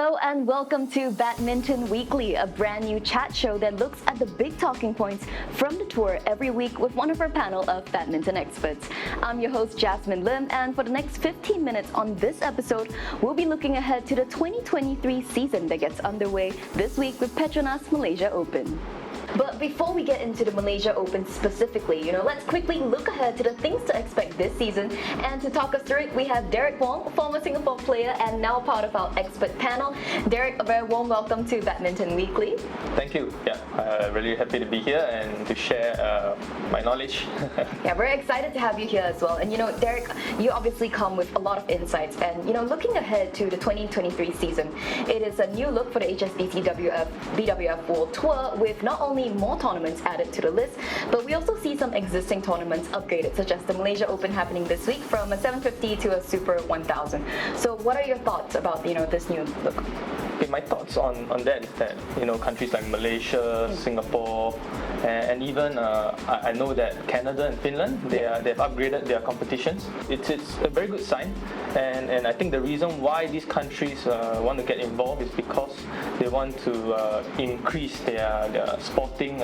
Hello and welcome to Badminton Weekly, a brand new chat show that looks at the big talking points from the tour every week with one of our panel of badminton experts. I'm your host Jasmine Lim, and for the next 15 minutes on this episode, we'll be looking ahead to the 2023 season that gets underway this week with PETRONAS Malaysia Open. But before we get into the Malaysia Open specifically, let's quickly look ahead to the things to expect this season. And to talk us through it, we have Derek Wong, former Singapore player and now part of our expert panel. Derek, a very warm welcome to Badminton Weekly. Thank you. Really happy to be here and to share my knowledge. Yeah, we're excited to have you here as well. And Derek, you obviously come with a lot of insights. And looking ahead to the 2023 season, it is a new look for the HSBC BWF World Tour with not only more tournaments added to the list, but we also see some existing tournaments upgraded, such as the Malaysia Open happening this week from a 750 to a Super 1000. So what are your thoughts about this new look? Okay, my thoughts on that is that countries like Malaysia, Singapore, and even I know that Canada and Finland, they've upgraded their competitions. It's a very good sign, and I think the reason why these countries want to get involved is because they want to increase their sporting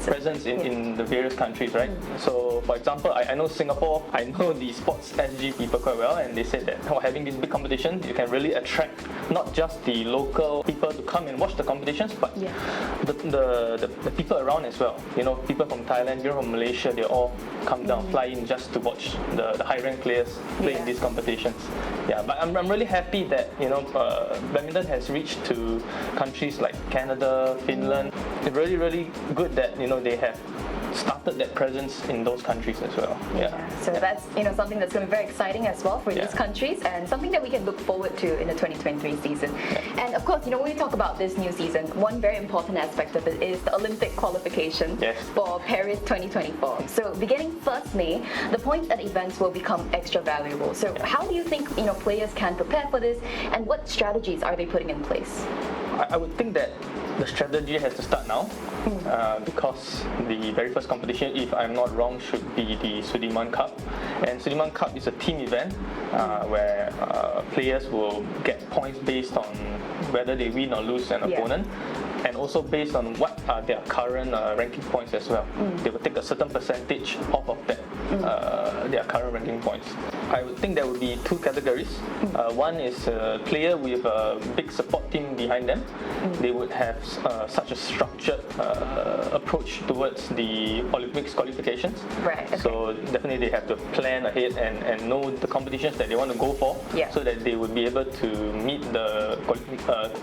presence in the various countries, right? So, for example, I know Singapore, I know the sports SG people quite well, and they said that having these big competitions, you can really attract not just the local people to come and watch the competitions, but the people around as well. People from Thailand, people from Malaysia, they all come down, fly in just to watch the high-ranked players play in these competitions. Yeah, but I'm really happy that badminton has reached to countries like Canada, Finland. It's really good that they have started that presence in those countries as well. So that's something that's going to be very exciting as well for these countries, and something that we can look forward to in the 2023 season. And of course, when we talk about this new season, one very important aspect of it is the Olympic qualification for Paris 2024. So beginning 1st May, the points at events will become extra valuable. So how do you think players can prepare for this, and what strategies are they putting in place? I would think that the strategy has to start now because the very first competition, if I'm not wrong, should be the Sudirman Cup. And Sudirman Cup is a team event where players will get points based on whether they win or lose an opponent, and also based on what are their current ranking points as well. They will take a certain percentage off of that, their current ranking points. I would think there would be two categories. One is a player with a big support team behind them. They would have such a structured approach towards the Olympics qualifications. Right. Okay. So definitely they have to plan ahead and know the competitions that they want to go for, so that they would be able to meet the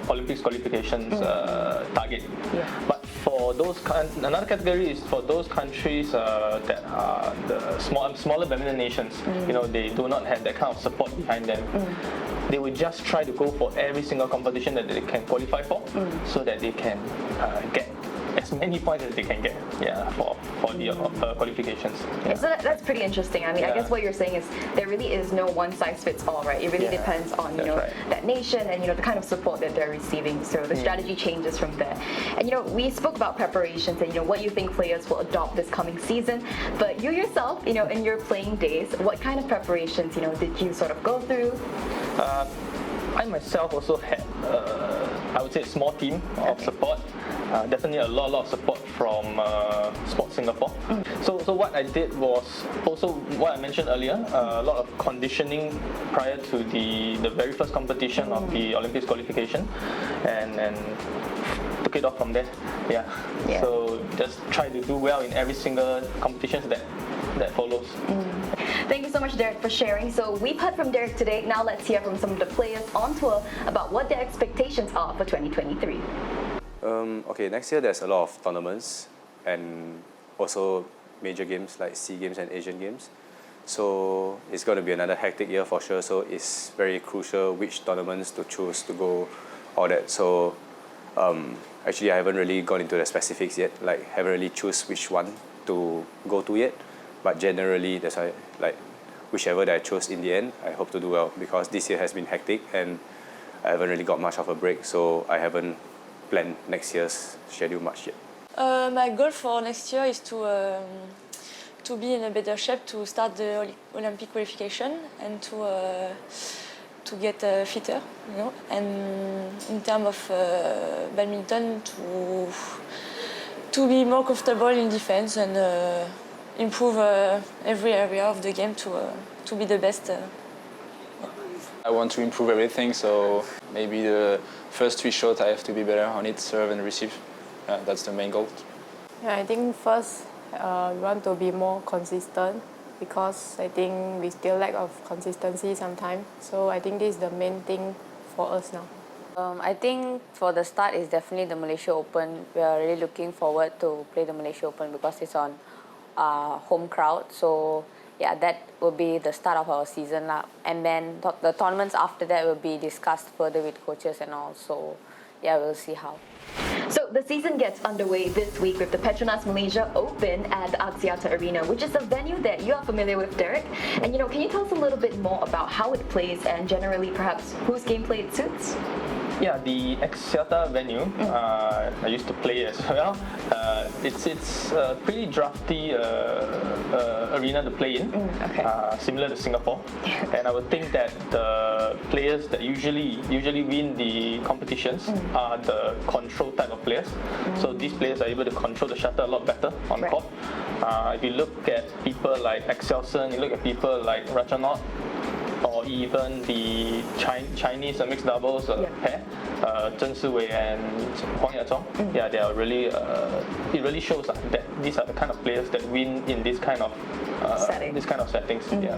Olympics qualifications target. But for those another category is for those countries that are the smaller badminton nations. They do not have that kind of support behind them. They would just try to go for every single competition that they can qualify for, so that they can get as many points as they can get for the qualifications. So that's pretty interesting. I guess what you're saying is there really is no one-size-fits-all, right? It really depends on that nation and the kind of support that they're receiving. So the strategy changes from there. And we spoke about preparations and what you think players will adopt this coming season. But you yourself, in your playing days, what kind of preparations did you sort of go through? I myself also had, I would say, a small team of support. Definitely a lot of support from Sports Singapore. So what I did was also what I mentioned earlier, a lot of conditioning prior to the very first competition of the Olympics qualification, and took it off from there. So just try to do well in every single competition that follows. Thank you so much, Derek, for sharing. So we've heard from Derek today. Now let's hear from some of the players on tour about what their expectations are for 2023. Okay, next year there's a lot of tournaments and also major games like SEA Games and Asian Games. So it's going to be another hectic year for sure. So it's very crucial which tournaments to choose to go, all that. So actually I haven't really gone into the specifics yet. Like haven't really choose which one to go to yet. But generally, that's why, whichever that I chose in the end, I hope to do well, because this year has been hectic and I haven't really got much of a break, so I haven't planned next year's schedule much yet. My goal for next year is to be in a better shape to start the Olympic qualification and to to get fitter, you know, and in terms of badminton to be more comfortable in defense and improve every area of the game to be the best. I want to improve everything, so maybe the first 3 shots I have to be better on it, serve and receive. That's the main goal. Yeah, I think first we want to be more consistent because I think we still lack of consistency sometimes. So I think this is the main thing for us now. I think for the start is definitely the Malaysia Open. We are really looking forward to play the Malaysia Open because it's on home crowd. So yeah, that will be the start of our season now. And then the tournaments after that will be discussed further with coaches and all. So yeah, we'll see how. So the season gets underway this week with the PETRONAS Malaysia Open at the Axelsen Arena, which is a venue that you are familiar with, Derek. And can you tell us a little bit more about how it plays and generally perhaps whose gameplay it suits? Yeah, the Axelsen venue, I used to play as well. It's a pretty drafty arena to play in, similar to Singapore. And I would think that the players that usually win the competitions are the control type of players. So these players are able to control the shuttle a lot better on court. If you look at people like Axelsen, you look at people like Ratchanot, or even the Chinese mixed doubles pair, Zheng Siwei and Huang Yachong. Yeah, they are really. It really shows that these are the kind of players that win in this kind of settings. Yeah.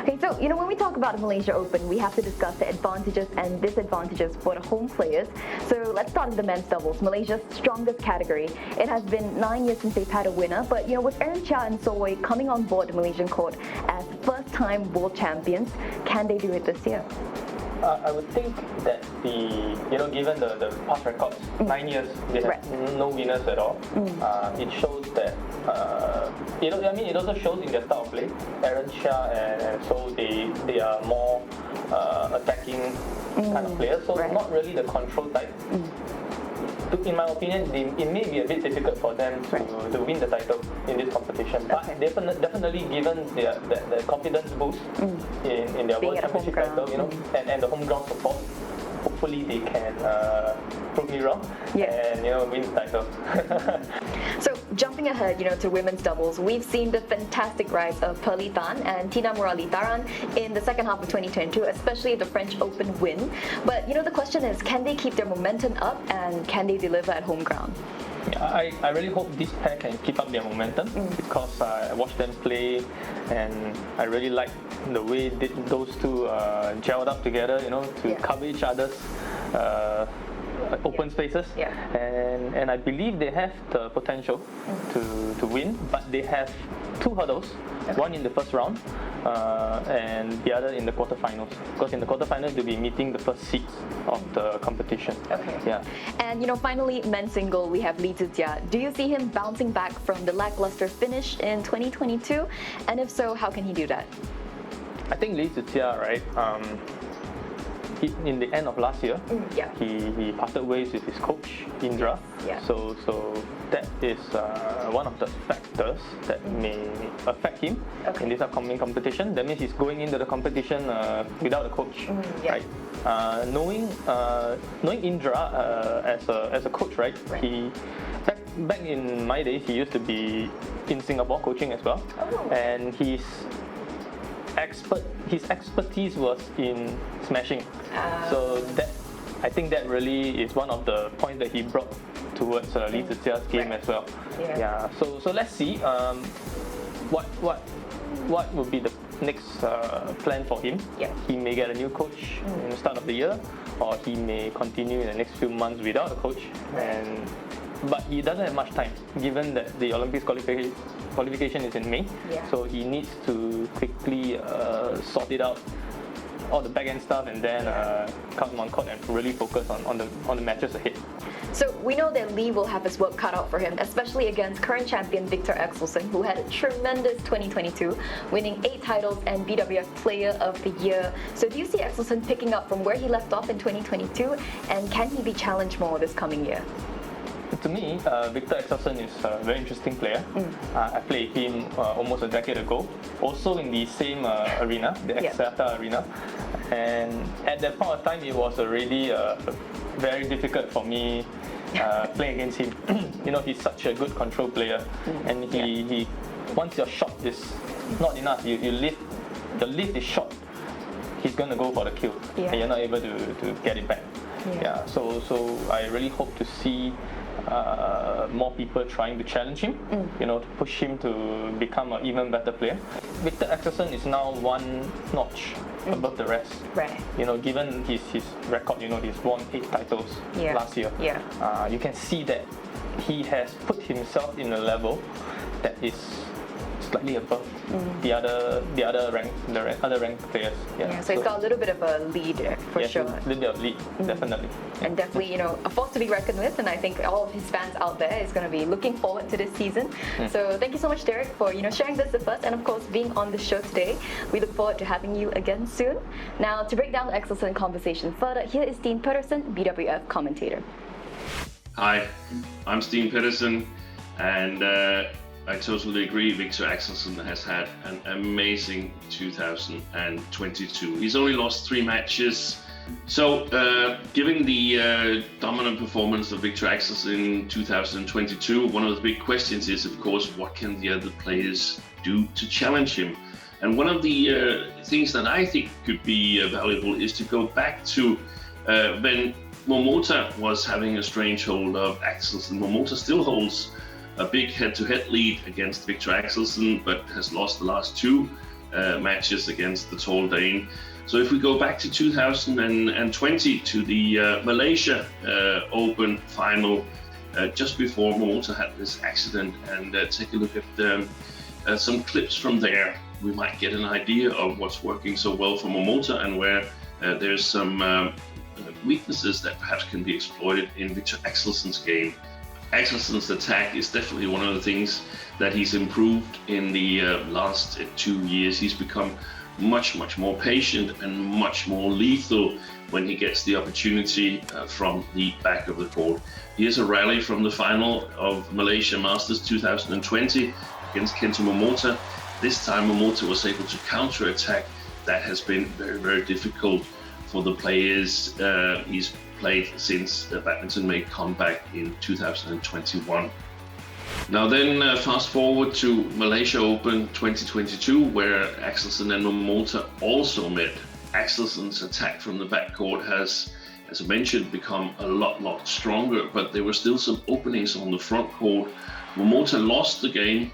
Okay, so when we talk about the Malaysia Open, we have to discuss the advantages and disadvantages for the home players. So let's start with the men's doubles, Malaysia's strongest category. It has been 9 years since they've had a winner, but with Aaron Chia and Soy coming on board the Malaysian court as first-time world champions, can they do it this year? I would think that given the past records, 9 years they have no winners at all. It shows that it also shows in their style of play. Aaron Chia and so they are more attacking kind of players, so not really the control type. In my opinion, it may be a bit difficult for them to win the title in this competition. But definitely given the confidence boost in their World Championship title, and the home ground support, hopefully they can prove me wrong and win the title. So jumping ahead, to women's doubles, we've seen the fantastic rise of Pearly Tan and Tina Muralitaran in the second half of 2022, especially the French Open win. But the question is, can they keep their momentum up and can they deliver at home ground? I really hope this pair can keep up their momentum because I watched them play and I really like the way those two gelled up together, to cover each other's open spaces. And I believe they have the potential to win, but they have 2 hurdles, one in the first round and the other in the quarterfinals, because in the quarterfinals they'll be meeting the first seeds of the competition. And finally, men's single, we have Lee Zhijia. Do you see him bouncing back from the lackluster finish in 2022, and if so, how can he do that? I think Lee Zhijia, right, in the end of last year, he parted ways with his coach Indra. So that is one of the factors that may affect him in this upcoming competition. That means he's going into the competition without a coach, right? Knowing Indra as a coach, right? He back in my days, he used to be in Singapore coaching as well, and his expertise was in smashing. So I think that really is one of the points that he brought towards Lee Zhijia's game as well. So let's see what would be the next plan for him. He may get a new coach in the start of the year, or he may continue in the next few months without a coach. But he doesn't have much time, given that the Olympics qualification is in May. So he needs to quickly sort it out, all the back-end stuff, and then come on court and really focus on the matches ahead. So we know that Lee will have his work cut out for him, especially against current champion Victor Axelsen, who had a tremendous 2022, winning 8 titles and BWF Player of the Year. So do you see Axelsen picking up from where he left off in 2022, and can he be challenged more this coming year? To me, Victor Axelsen is a very interesting player. I played him almost a decade ago, also in the same arena, the Axelsen arena. And at that point of time, it was already very difficult for me playing against him. He's such a good control player, and he once your shot is not enough, you lift, the lift is short, he's going to go for the kill, and you're not able to get it back. So I really hope to see more people trying to challenge him, to push him to become an even better player. Victor Axelsen is now one notch above the rest. Right. Given his record, he's won 8 titles last year. You can see that he has put himself in a level that is slightly above the other ranked players. So he's got a little bit of a lead for sure. A little bit of lead, definitely. And definitely, a force to be reckoned with, and I think all of his fans out there is going to be looking forward to this season. So thank you so much, Derek, for sharing this with us, and of course being on the show today. We look forward to having you again soon. Now, to break down the Axelsen conversation further, here is Steen Pedersen, BWF commentator. Hi, I'm Steen Pedersen, and I totally agree. Victor Axelsen has had an amazing 2022. He's only lost 3 matches. So, given the dominant performance of Victor Axelsen in 2022, one of the big questions is, of course, what can the other players do to challenge him? And one of the things that I think could be valuable is to go back to when Momota was having a strange hold of Axelsen. Momota still holds a big head-to-head lead against Victor Axelsen, but has lost the last 2 matches against the tall Dane. So if we go back to 2020 to the Malaysia Open final, just before Momota had this accident, and take a look at some clips from there, we might get an idea of what's working so well for Momota and where there's some weaknesses that perhaps can be exploited in Victor Axelsen's game. Axelsen's attack is definitely one of the things that he's improved in the last 2 years. He's become much more patient and much more lethal when he gets the opportunity from the back of the court. Here's a rally from the final of Malaysia Masters 2020 against Kento Momota. This time Momota was able to counter-attack. That has been very difficult for the players he's played since badminton made comeback in 2021. Now then, fast forward to Malaysia Open 2022, where Axelsen and Momota also met. Axelsen's attack from the backcourt has, as I mentioned, become a lot stronger, but there were still some openings on the front court. Momota lost the game,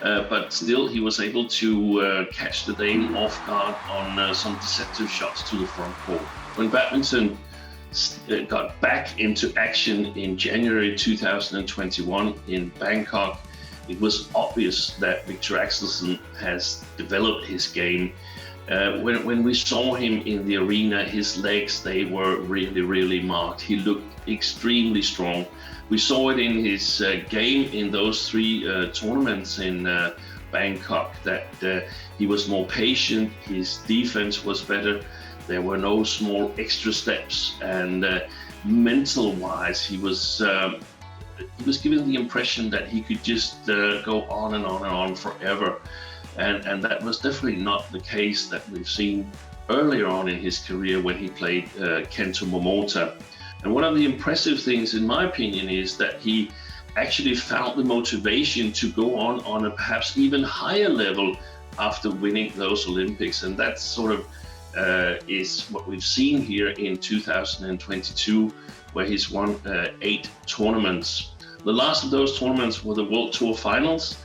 but still he was able to catch the Dane off guard on some deceptive shots to the front court. When badminton got back into action in January 2021 in Bangkok, it was obvious that Victor Axelsen has developed his game. When we saw him in the arena, his legs, they were really marked. He looked extremely strong. We saw it in his game in those 3 tournaments in Bangkok, that he was more patient, his defense was better. There were no small extra steps, and mental-wise, he was given the impression that he could just go on and on forever, and that was definitely not the case that we've seen earlier on in his career when he played Kento Momota. And one of the impressive things, in my opinion, is that he actually found the motivation to go on a perhaps even higher level after winning those Olympics, and that's sort of is what we've seen here in 2022, where he's won 8 tournaments. The last of those tournaments were the World Tour finals,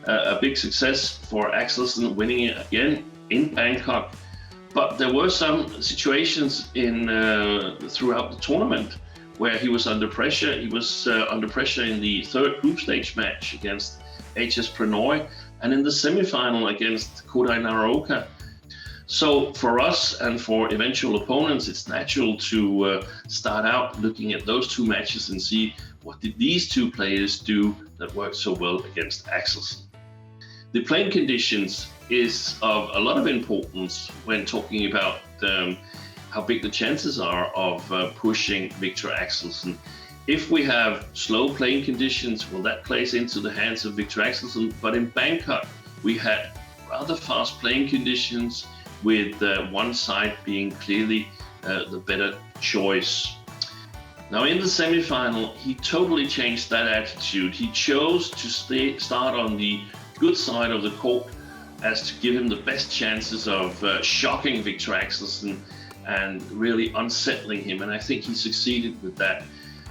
a big success for Axelsen, winning it again in Bangkok. But there were some situations throughout the tournament where he was under pressure. He was under pressure in the 3rd group stage match against HS Pranoy, and in the semi-final against Kodai Naraoka. So for us and for eventual opponents, it's natural to start out looking at those 2 matches and see what did these 2 players do that worked so well against Axelsen. The playing conditions is of a lot of importance when talking about how big the chances are of pushing Victor Axelsen. If we have slow playing conditions, well, that plays into the hands of Victor Axelsen. But in Bangkok, we had rather fast playing conditions. with one side being clearly the better choice. Now in the semi-final, he totally changed that attitude. He chose to start on the good side of the court as to give him the best chances of shocking Victor Axelsen and really unsettling him, and I think he succeeded with that.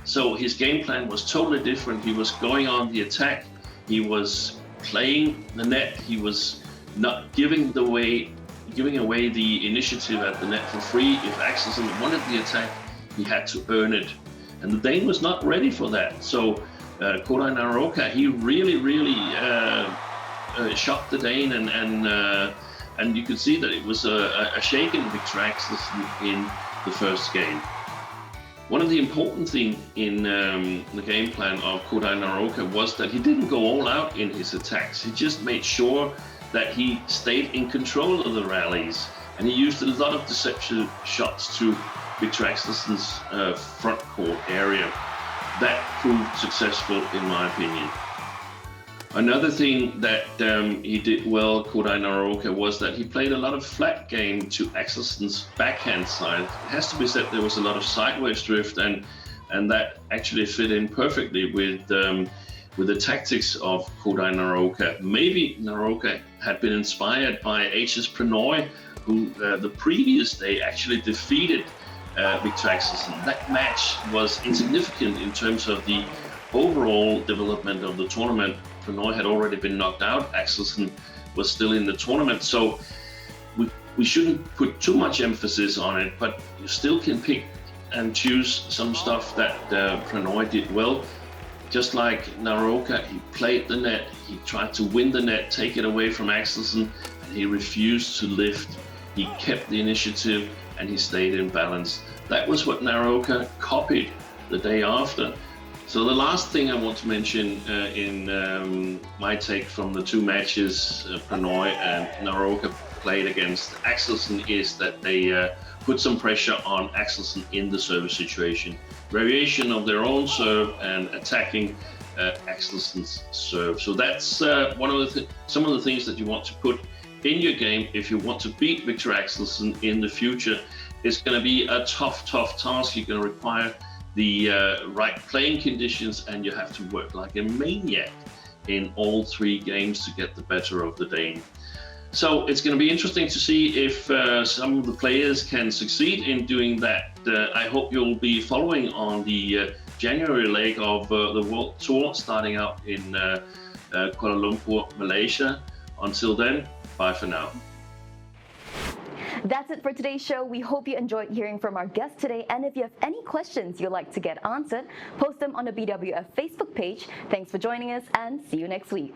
So his game plan was totally different. He was going on the attack, he was playing the net, he was not giving away the initiative at the net for free. If Axelsen wanted the attack, he had to earn it, and the Dane was not ready for that. So Kodai Naroka, he really shocked the Dane, and you could see that it was a shaken Victor Axelsen in the first game. One of the important things in the game plan of Kodai Naroka was that he didn't go all out in his attacks. He just made sure that he stayed in control of the rallies, and he used a lot of deception shots to Victor Axelsen's front court area. That proved successful in my opinion. Another thing that he did well, Kodai Naroka, was that he played a lot of flat game to Axelsen's backhand side. It has to be said there was a lot of sideways drift, and that actually fit in perfectly with the tactics of Kodai Naroka. Maybe Naroka had been inspired by HS Pranoy, who the previous day actually defeated Victor Axelsen. That match was insignificant in terms of the overall development of the tournament. Pranoy had already been knocked out, Axelsen was still in the tournament, so we shouldn't put too much emphasis on it, but you still can pick and choose some stuff that Pranoy did well. Just like Naroka, he played the net, he tried to win the net, take it away from Axelsen, and he refused to lift. He kept the initiative and he stayed in balance. That was what Naroka copied the day after. So the last thing I want to mention in my take from the two matches Pranoy and Naroka played against Axelsen is that they put some pressure on Axelsen in the service situation. Variation of their own serve and attacking Axelsen's serve. So that's some of the things that you want to put in your game if you want to beat Victor Axelsen in the future. It's going to be a tough task. You're going to require the right playing conditions, and you have to work like a maniac in all three games to get the better of the Dane. So it's going to be interesting to see if some of the players can succeed in doing that. I hope you'll be following on the January leg of the World Tour starting out in Kuala Lumpur, Malaysia. Until then, bye for now. That's it for today's show. We hope you enjoyed hearing from our guest today, and if you have any questions you'd like to get answered, post them on the BWF Facebook page. Thanks for joining us, and see you next week.